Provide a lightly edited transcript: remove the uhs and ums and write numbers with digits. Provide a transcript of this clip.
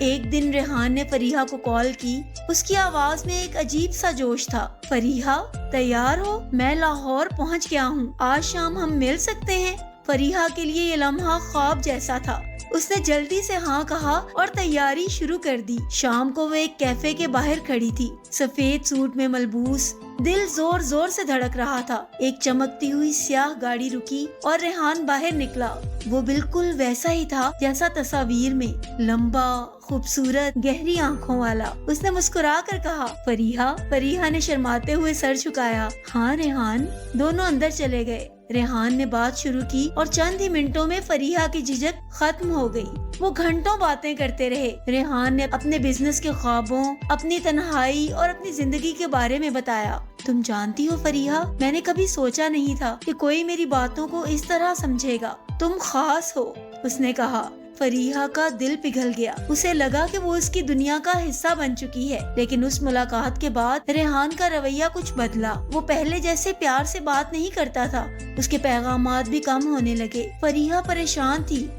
ایک دن ریحان نے فریحہ کو کال کی۔ اس کی آواز میں ایک عجیب سا جوش تھا۔ فریحہ، تیار ہو؟ میں لاہور پہنچ گیا ہوں، آج شام ہم مل سکتے ہیں؟ فریحہ کے لیے یہ لمحہ خواب جیسا تھا۔ اس نے جلدی سے ہاں کہا اور تیاری شروع کر دی۔ شام کو وہ ایک کیفے کے باہر کھڑی تھی، سفید سوٹ میں ملبوس۔ دل زور زور سے دھڑک رہا تھا۔ ایک چمکتی ہوئی سیاہ گاڑی رکی اور ریحان باہر نکلا۔ وہ بالکل ویسا ہی تھا جیسا تصاویر میں، لمبا، خوبصورت، گہری آنکھوں والا۔ اس نے مسکرا کر کہا، فریحہ۔ فریحہ نے شرماتے ہوئے سر جھکایا۔ ہاں ریحان۔ دونوں اندر چلے گئے۔ ریحان نے بات شروع کی اور چند ہی منٹوں میں فریحہ کی جھجک ختم ہو گئی۔ وہ گھنٹوں باتیں کرتے رہے۔ ریحان نے اپنے بزنس کے خوابوں، اپنی تنہائی اور اپنی زندگی کے بارے میں بتایا۔ تم جانتی ہو فریحہ، میں نے کبھی سوچا نہیں تھا کہ کوئی میری باتوں کو اس طرح سمجھے گا۔ تم خاص ہو، اس نے کہا۔ فریحہ کا دل پگھل گیا۔ اسے لگا کہ وہ اس کی دنیا کا حصہ بن چکی ہے، لیکن اس ملاقات کے بعد ریحان کا رویہ کچھ بدلا۔ وہ پہلے جیسے پیار سے بات نہیں کرتا تھا، اس کے پیغامات بھی کم ہونے لگے۔ فریحہ پریشان تھی۔